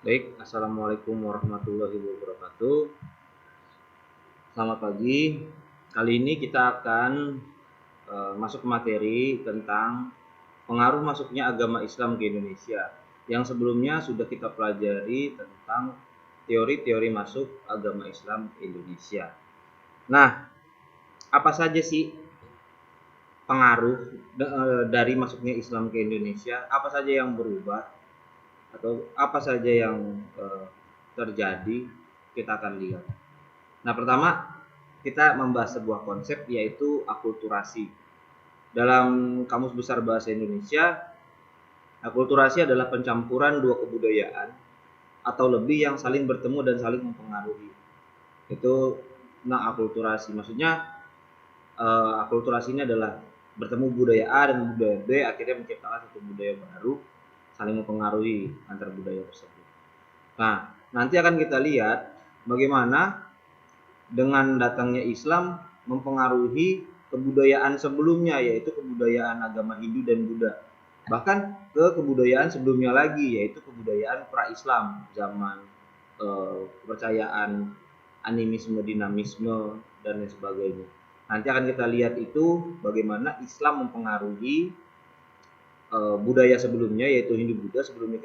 Baik, Assalamualaikum warahmatullahi wabarakatuh. Selamat pagi. Kali ini kita akan masuk ke materi tentang pengaruh masuknya agama Islam ke Indonesia. Yang sebelumnya sudah kita pelajari tentang teori-teori masuk agama Islam ke Indonesia. Nah, apa saja sih pengaruh dari masuknya Islam ke Indonesia? Apa saja yang berubah atau apa saja yang terjadi? Kita akan lihat. Nah, pertama kita membahas sebuah konsep yaitu akulturasi. Dalam Kamus Besar Bahasa Indonesia, akulturasi adalah pencampuran dua kebudayaan atau lebih yang saling bertemu dan saling mempengaruhi. Itu akulturasi. Maksudnya akulturasi ini adalah bertemu budaya A dan budaya B akhirnya menciptakan satu budaya baru saling mempengaruhi antar budaya tersebut. Nah, nanti akan kita lihat bagaimana dengan datangnya Islam mempengaruhi kebudayaan sebelumnya, yaitu kebudayaan agama Hindu dan Buddha. Bahkan ke kebudayaan sebelumnya lagi, yaitu kebudayaan pra-Islam, zaman kepercayaan animisme, dinamisme, dan lain sebagainya. Nanti akan kita lihat itu bagaimana Islam mempengaruhi budaya sebelumnya, yaitu Hindu Buddha. Sebelum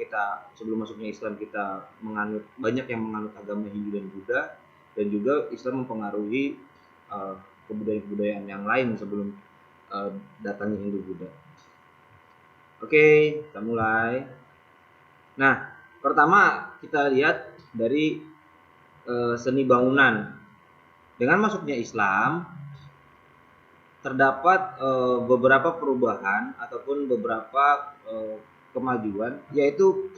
masuknya Islam kita banyak yang menganut agama Hindu dan Buddha, dan juga Islam mempengaruhi kebudayaan-kebudayaan yang lain sebelum datangnya Hindu Buddha. Oke, kita mulai. Nah, pertama kita lihat dari seni bangunan. Dengan masuknya Islam, terdapat beberapa perubahan ataupun beberapa kemajuan, yaitu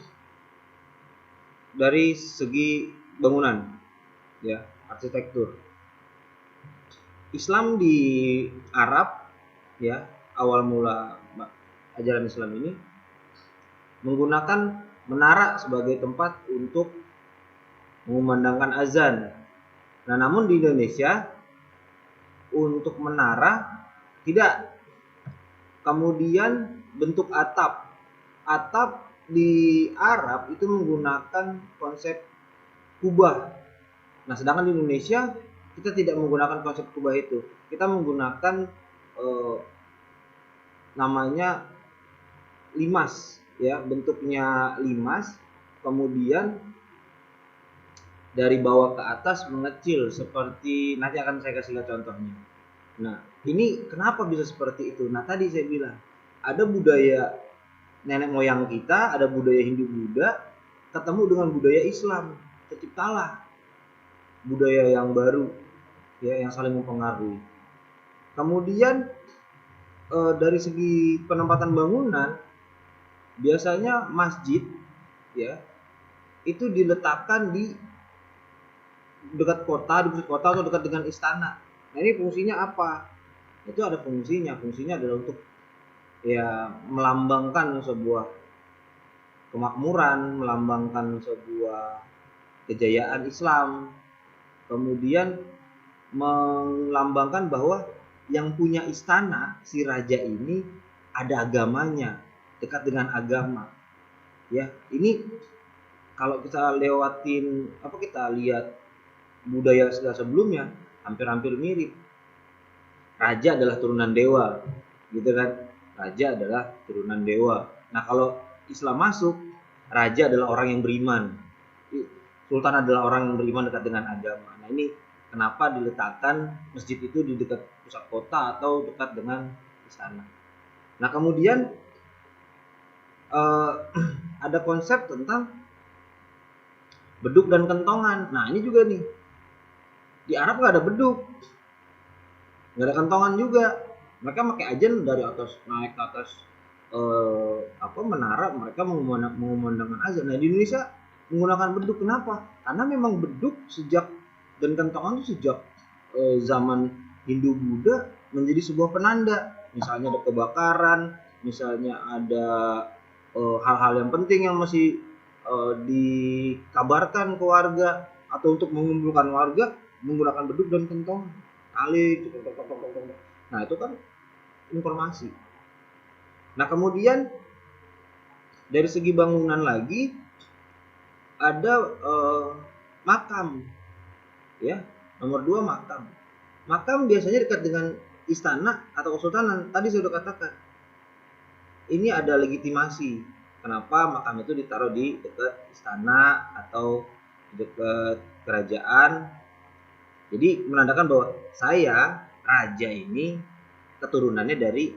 dari segi bangunan, ya, arsitektur. Islam di Arab, ya, awal mula ajaran Islam ini menggunakan menara sebagai tempat untuk mengumandangkan azan. Nah, namun di Indonesia untuk menara tidak. Kemudian bentuk atap. Atap di Arab itu menggunakan konsep kubah. Nah, sedangkan di Indonesia kita tidak menggunakan konsep kubah itu. Kita menggunakan namanya limas, ya, bentuknya limas. Kemudian dari bawah ke atas mengecil seperti nanti akan saya kasih lihat contohnya. Nah, ini kenapa bisa seperti itu? Nah, tadi saya bilang ada budaya nenek moyang kita, ada budaya Hindu Buddha, ketemu dengan budaya Islam, terciptalah budaya yang baru, ya, yang saling mempengaruhi. Kemudian dari segi penempatan bangunan, biasanya masjid, ya, itu diletakkan di dekat kota, di pusat kota atau dekat dengan istana. Nah, ini fungsinya apa? Itu ada fungsinya. Fungsinya adalah untuk, ya, melambangkan sebuah kemakmuran, melambangkan sebuah kejayaan Islam. Kemudian melambangkan bahwa yang punya istana, si raja ini ada agamanya, dekat dengan agama. Ya, ini kalau kita kita lihat budaya sebelumnya hampir-hampir mirip. Raja adalah turunan dewa, gitu kan? Raja adalah turunan dewa. Nah, kalau Islam masuk, raja adalah orang yang beriman. Sultan adalah orang yang beriman dekat dengan agama. Nah, ini kenapa diletakkan masjid itu di dekat pusat kota atau dekat dengan istana. Nah, kemudian ada konsep tentang beduk dan kentongan. Nah, ini juga nih, di Arab nggak ada beduk, nggak ada kentongan juga. Mereka pakai ajen dari atas, naik ke atas menara, mereka mengumandangkan azan. Nah, di Indonesia menggunakan beduk. Kenapa? Karena memang beduk dan kentongan itu sejak zaman Hindu Buddha menjadi sebuah penanda. Misalnya ada kebakaran, misalnya ada hal-hal yang penting yang masih dikabarkan ke warga atau untuk mengumpulkan warga, menggunakan beduk dan kentongan. Nah, itu kan informasi. Nah, kemudian dari segi bangunan lagi, ada makam, ya. Nomor 2 makam. Makam biasanya dekat dengan istana atau kesultanan. Tadi saya sudah katakan. Ini ada legitimasi. Kenapa makam itu ditaruh di dekat istana atau dekat kerajaan. Jadi menandakan bahwa saya, raja ini, keturunannya dari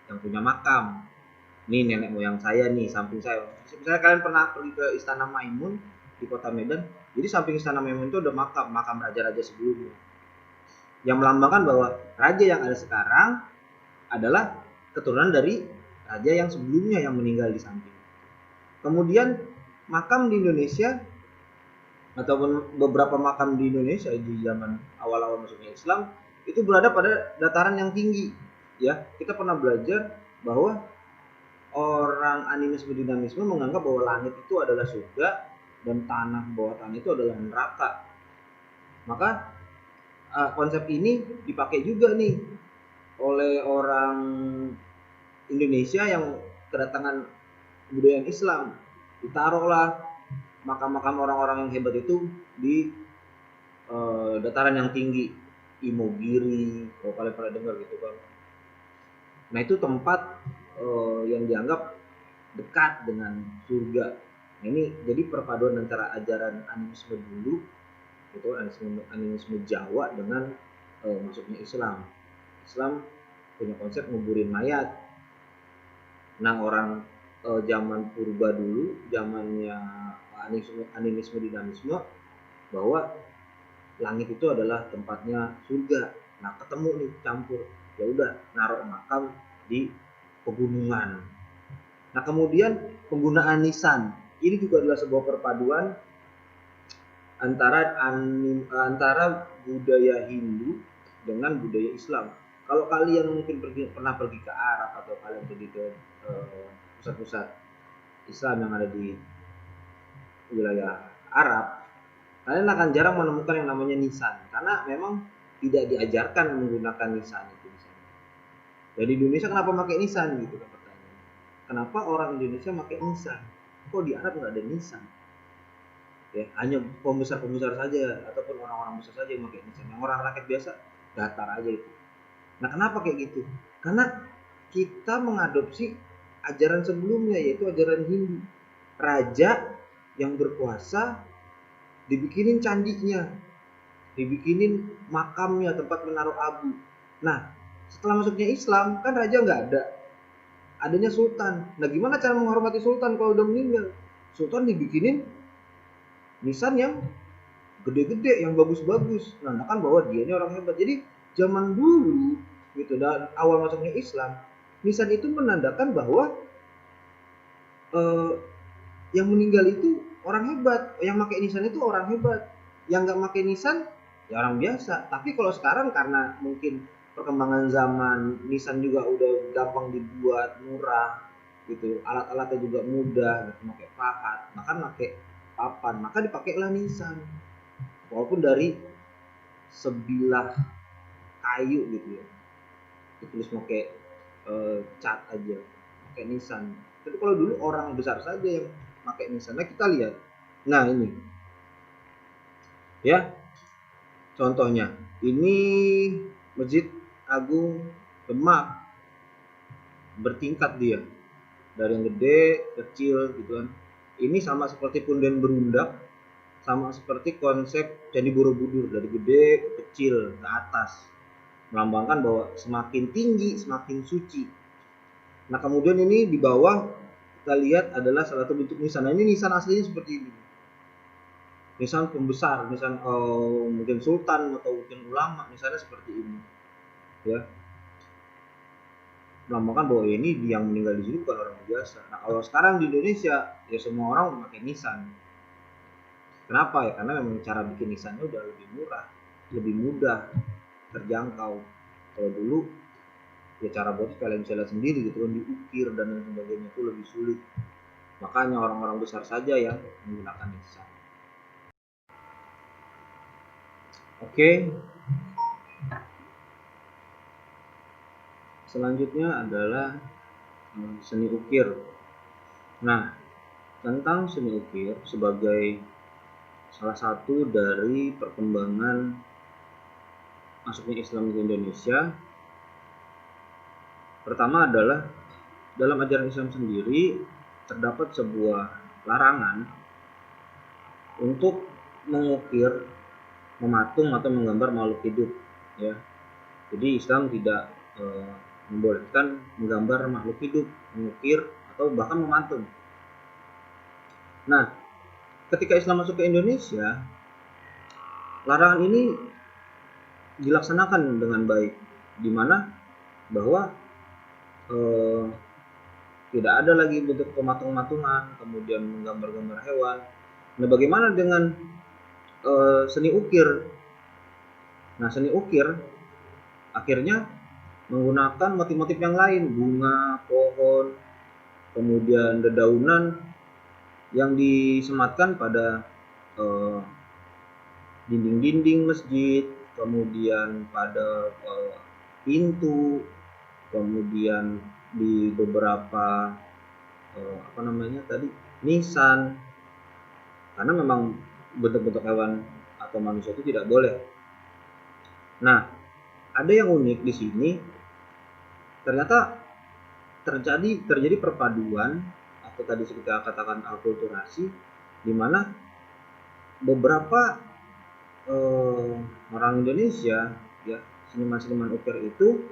yang punya makam. Ini nenek moyang saya nih, samping saya. Misalnya kalian pernah pergi ke Istana Maimun di kota Medan, jadi samping Istana Maimun itu ada makam raja-raja sebelumnya. Yang melambangkan bahwa raja yang ada sekarang adalah keturunan dari raja yang sebelumnya yang meninggal di samping. Kemudian makam di Indonesia ataupun beberapa makam di Indonesia di zaman awal-awal masuknya Islam itu berada pada dataran yang tinggi. Ya, kita pernah belajar bahwa orang animisme dinamisme menganggap bahwa langit itu adalah surga dan tanah bawah tanah itu adalah neraka. Maka konsep ini dipakai juga nih oleh orang Indonesia yang kedatangan kebudayaan Islam. Ditaruhlah makam-makam orang-orang yang hebat itu di dataran yang tinggi, Imogiri, kalau kalian pernah dengar gitu kan. Nah itu tempat yang dianggap dekat dengan surga. Nah, ini jadi perpaduan antara ajaran animisme dulu, itu animisme Jawa dengan masuknya Islam. Islam punya konsep nguburin mayat. Nah orang zaman purba dulu, zamannya animisme dinamisme, bahwa langit itu adalah tempatnya surga. Nah ketemu nih campur, ya udah naruh makam di pegunungan. Nah kemudian penggunaan nisan ini juga adalah sebuah perpaduan antara budaya Hindu dengan budaya Islam. Kalau kalian mungkin pernah pergi ke Arab atau kalian pergi ke pusat-pusat Islam yang ada di wilayah Arab, kalian akan jarang menemukan yang namanya nisan karena memang tidak diajarkan menggunakan nisan itu di sana. Jadi Indonesia kenapa pakai nisan gitu kan pertanyaannya? Kenapa orang Indonesia pakai nisan? Kok di Arab nggak ada nisan? Ya, hanya pembesar-pembesar saja ataupun orang-orang besar saja yang pakai nisan. Yang orang rakyat biasa datar aja itu. Nah, kenapa kayak gitu? Karena kita mengadopsi ajaran sebelumnya yaitu ajaran Hindu. Raja yang berkuasa dibikinin candinya, dibikinin makamnya, tempat menaruh abu. Nah, setelah masuknya Islam kan raja nggak ada, adanya sultan. Nah gimana cara menghormati sultan kalau udah meninggal? Sultan dibikinin nisan yang gede-gede, yang bagus-bagus, menandakan bahwa dia ini orang hebat. Jadi zaman dulu gitu, dan awal masuknya Islam, nisan itu menandakan bahwa yang meninggal itu orang hebat, yang pakai nisan itu orang hebat, yang nggak pakai nisan ya orang biasa. Tapi kalau sekarang karena mungkin perkembangan zaman, nisan juga udah gampang dibuat, murah gitu, alat-alatnya juga mudah gitu, pakai pahat, bahkan pakai papan, maka dipakailah nisan walaupun dari sebilah kayu gitu ya, ditulis pakai cat aja, pakai nisan. Tapi kalau dulu orang besar saja yang pakai nisan. Nah kita lihat, nah ini ya contohnya, ini Masjid Agung Demak, bertingkat dia, dari yang gede, kecil gitu kan. Ini sama seperti Punden Berundak, sama seperti konsep Candi Borobudur, dari gede ke kecil ke atas, melambangkan bahwa semakin tinggi semakin suci. Nah kemudian ini di bawah kita lihat adalah salah satu bentuk nisan. Nah ini nisan aslinya seperti ini, nisan pembesar, nisan mungkin sultan atau mungkin ulama, misalnya seperti ini ya, melambangkan bahwa ini yang meninggal di sini bukan orang biasa. Nah kalau sekarang di Indonesia ya semua orang memakai nisan. Kenapa ya? Karena memang cara bikin nisannya udah lebih murah, lebih mudah terjangkau. Kalau dulu ya cara buat kalian bisa lihat sendiri gitu kan, diukir dan lain sebagainya itu lebih sulit. Makanya orang-orang besar saja yang menggunakan nisan. Oke. Selanjutnya adalah seni ukir. Nah, tentang seni ukir sebagai salah satu dari perkembangan masuknya Islam ke Indonesia. Pertama adalah dalam ajaran Islam sendiri terdapat sebuah larangan untuk mengukir, mematung atau menggambar makhluk hidup, ya. Jadi Islam tidak membolehkan menggambar makhluk hidup, mengukir atau bahkan mematung. Nah, ketika Islam masuk ke Indonesia, larangan ini dilaksanakan dengan baik, di mana bahwa tidak ada lagi bentuk pematung-matungan, kemudian menggambar-gambar hewan. Nah, bagaimana dengan seni ukir? Nah, seni ukir akhirnya menggunakan motif-motif yang lain, bunga, pohon, kemudian dedaunan yang disematkan pada dinding-dinding masjid, kemudian pada pintu, kemudian di beberapa nisan, karena memang bentuk-bentuk hewan atau manusia itu tidak boleh. Nah, ada yang unik di sini, ternyata terjadi perpaduan atau tadi kita katakan akulturasi, di mana beberapa orang Indonesia, ya, seniman-seniman ukir itu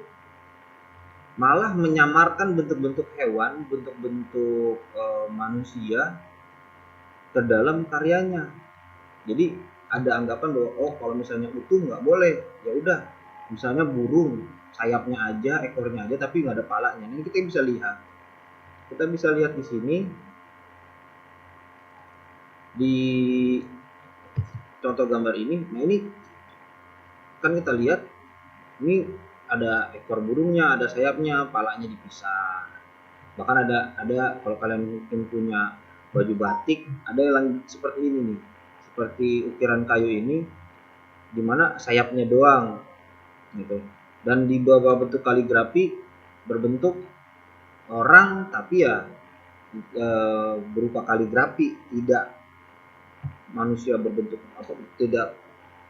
malah menyamarkan bentuk-bentuk hewan, bentuk-bentuk manusia ke dalam karyanya. Jadi ada anggapan bahwa kalau misalnya utuh nggak boleh, ya udah, misalnya burung sayapnya aja, ekornya aja, tapi nggak ada palanya. Ini kita bisa lihat di sini di contoh gambar ini. Nah, ini kan kita lihat ini ada ekor burungnya, ada sayapnya, palanya dipisah. Bahkan ada kalau kalian mungkin punya baju batik, ada yang seperti ini nih, seperti ukiran kayu ini, dimana sayapnya doang, gitu. Dan di bawah bentuk kaligrafi berbentuk orang, tapi ya berupa kaligrafi, tidak manusia berbentuk atau tidak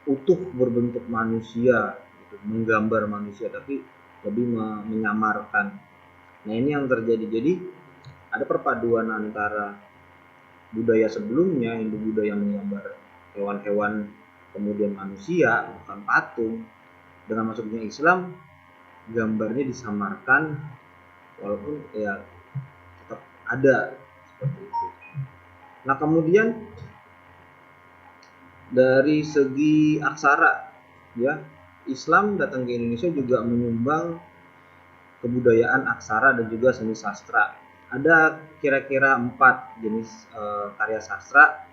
utuh berbentuk manusia, gitu, menggambar manusia, tapi lebih menyamarkan. Nah, ini yang terjadi. Jadi ada perpaduan antara budaya sebelumnya, Hindu Buddha yang menggambar hewan-hewan, kemudian manusia, bukan patung. Dengan masuknya Islam, gambarnya disamarkan, walaupun ya tetap ada seperti itu. Nah, kemudian dari segi aksara, ya, Islam datang ke Indonesia juga menyumbang kebudayaan aksara dan juga seni sastra. Ada kira-kira 4 jenis karya sastra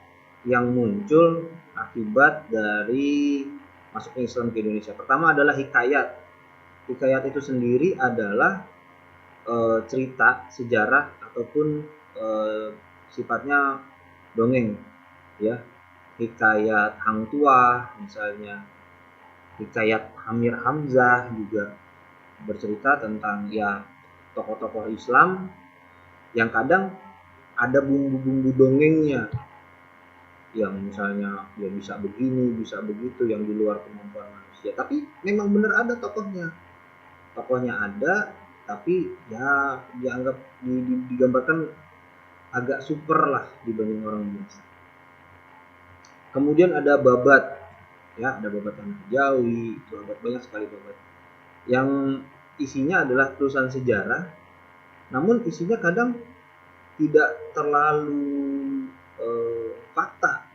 yang muncul akibat dari masuknya Islam ke Indonesia. Pertama adalah hikayat. Hikayat itu sendiri adalah cerita, sejarah, ataupun sifatnya dongeng, ya. Hikayat Hang Tuah misalnya, hikayat Amir Hamzah juga bercerita tentang ya tokoh-tokoh Islam yang kadang ada bumbu-bumbu dongengnya, yang misalnya ya bisa begini, bisa begitu, yang di luar kemampuan manusia. Tapi memang benar ada tokohnya ada, tapi ya dianggap digambarkan agak super lah dibanding orang biasa. Kemudian ada babat, ya, ada babat Tanah Jawi, babat, banyak sekali babat yang isinya adalah tulisan sejarah, namun isinya kadang tidak terlalu fakta,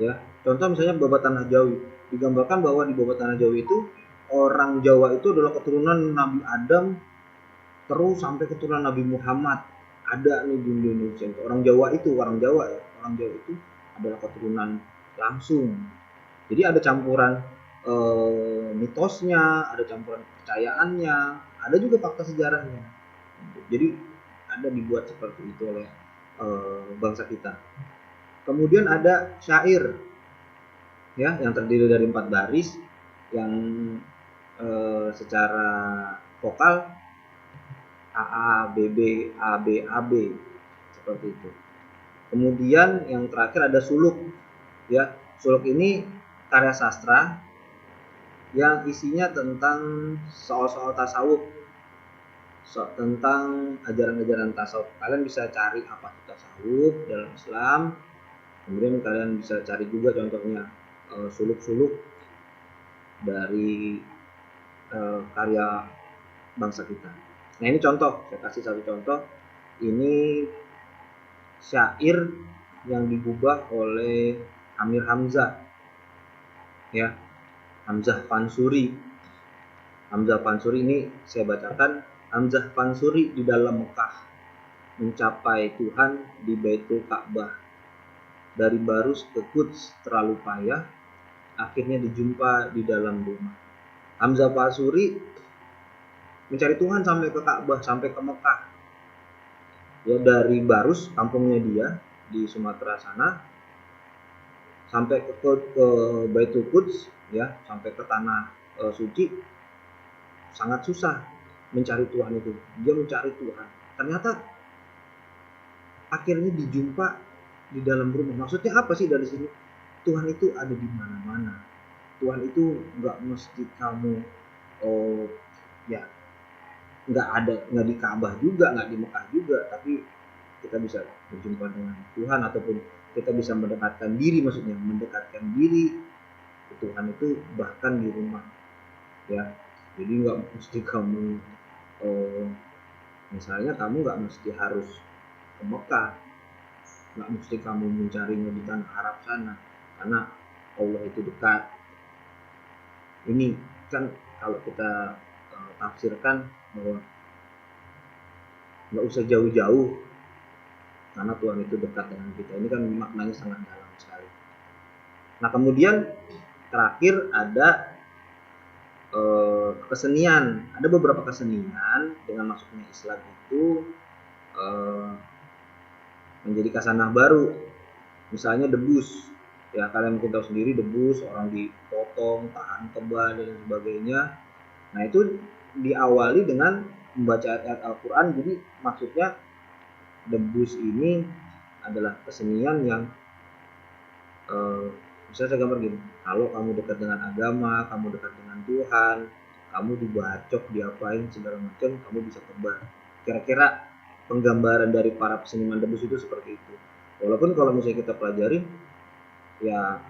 ya. Contoh misalnya babat Tanah Jawi, digambarkan bahwa di babat Tanah Jawi itu orang Jawa itu adalah keturunan Nabi Adam terus sampai keturunan Nabi Muhammad. Ada nih di Indonesia. Orang Jawa itu adalah keturunan langsung. Jadi ada campuran mitosnya, ada campuran kepercayaannya, ada juga fakta sejarahnya. Jadi ada dibuat seperti itu oleh bangsa kita. Kemudian ada syair, ya, yang terdiri dari 4 baris yang secara vokal A A B B A B A B, seperti itu. Kemudian yang terakhir ada suluk. Ya, suluk ini karya sastra yang isinya tentang soal-soal tasawuf, tentang ajaran-ajaran tasawuf. Kalian bisa cari apa itu tasawuf dalam Islam. Kemudian kalian bisa cari juga contohnya suluk-suluk dari karya bangsa kita. Nah, ini contoh, saya kasih satu contoh. Ini syair yang digubah oleh Amir Hamzah, ya, Hamzah Pansuri. Hamzah Pansuri ini saya bacakan. Hamzah Pansuri di dalam Mekah, mencapai Tuhan di Baitul Ka'bah. Dari Barus ke Quds terlalu payah, akhirnya dijumpa di dalam rumah. Hamzah Pansuri mencari Tuhan sampai ke Ka'bah, sampai ke Mekah. Ya, dari Barus, kampungnya dia di Sumatera sana, sampai ke Baitul Quds, ya, sampai ke tanah suci. Sangat susah mencari Tuhan itu. Dia mencari Tuhan. Ternyata akhirnya dijumpa di dalam rumah. Maksudnya apa sih dari sini? Tuhan itu ada di mana-mana. Tuhan itu nggak mesti kamu ya nggak di Ka'bah juga, nggak di Mekah juga, tapi kita bisa berjumpa dengan Tuhan ataupun kita bisa mendekatkan diri, maksudnya mendekatkan diri ke Tuhan itu bahkan di rumah, ya. Jadi nggak mesti kamu misalnya kamu nggak mesti harus ke Mekah, nggak mesti kamu mencarinya di tanah Arab sana, karena Allah itu dekat. Ini kan kalau kita tafsirkan bahwa nggak usah jauh-jauh karena Tuhan itu dekat dengan kita. Ini kan maknanya sangat dalam sekali. Nah, kemudian terakhir ada kesenian. Ada beberapa kesenian dengan masuknya Islam itu menjadi khasanah baru. Misalnya debus. Ya, kalian mungkin tahu sendiri debus, orang dipotong, tahan kebal dan sebagainya. Nah, itu diawali dengan membaca ayat Al-Quran. Jadi maksudnya debus ini adalah kesenian yang bisa saya gambar gini. Kalau kamu dekat dengan agama, kamu dekat dengan Tuhan, kamu dibacok, diapain segala macam, kamu bisa kebal. Kira-kira penggambaran dari para seniman debus itu seperti itu. Walaupun kalau misalnya kita pelajari, ya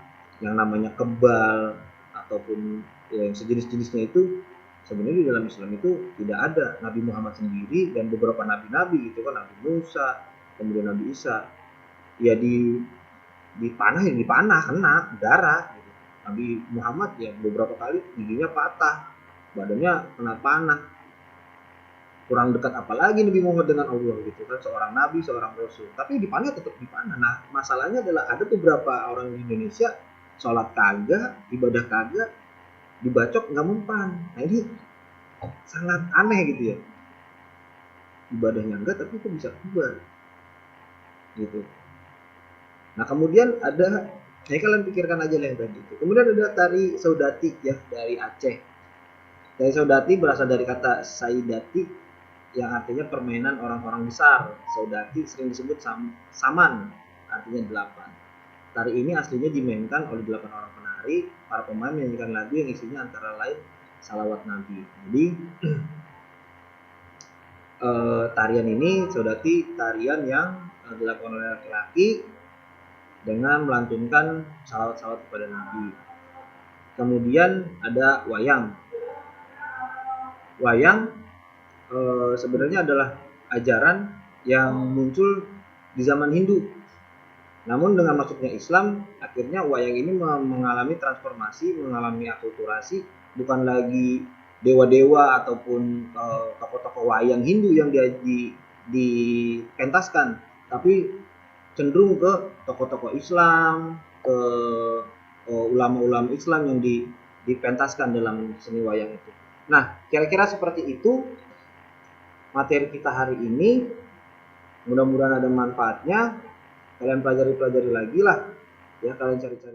yang namanya kebal ataupun ya, yang sejenis-jenisnya itu sebenarnya di dalam Islam itu tidak ada. Nabi Muhammad sendiri dan beberapa nabi-nabi gitu kan, Nabi Musa, kemudian Nabi Isa, ya dipanah kena darah gitu. Nabi Muhammad ya beberapa kali giginya patah, badannya kena panah. Kurang dekat apalagi Nabi Muhammad dengan Allah gitu kan, seorang nabi, seorang rasul, tapi dipanah tetap dipanah. Nah, masalahnya adalah ada beberapa orang di Indonesia sholat kagak, ibadah kagak, dibacok nggak mempan. Nah, ini sangat aneh gitu ya, ibadahnya enggak tapi kok bisa kebal gitu. Nah, kemudian ada, nah kalian pikirkan aja yang tadi itu. Kemudian ada tari saudati ya, dari Aceh. Tari saudati berasal dari kata saidati yang artinya permainan orang-orang besar. Saudati sering disebut saman, artinya 8. Tari ini aslinya dimainkan oleh 8 orang penari. Para pemain menyanyikan lagu yang isinya antara lain salawat Nabi. Jadi tarian ini saudati tarian yang dilakukan oleh laki-laki dengan melantunkan salawat-salawat kepada Nabi. Kemudian ada wayang. Wayang sebenarnya adalah ajaran yang muncul di zaman Hindu. Namun dengan masuknya Islam, akhirnya wayang ini mengalami transformasi, mengalami akulturasi, bukan lagi dewa-dewa ataupun tokoh-tokoh wayang Hindu yang dipentaskan, tapi cenderung ke tokoh-tokoh Islam, ke ulama-ulama Islam yang dipentaskan dalam seni wayang itu. Nah, kira-kira seperti itu materi kita hari ini. Mudah-mudahan ada manfaatnya. Kalian pelajari lagi lah ya, kalian cari-cari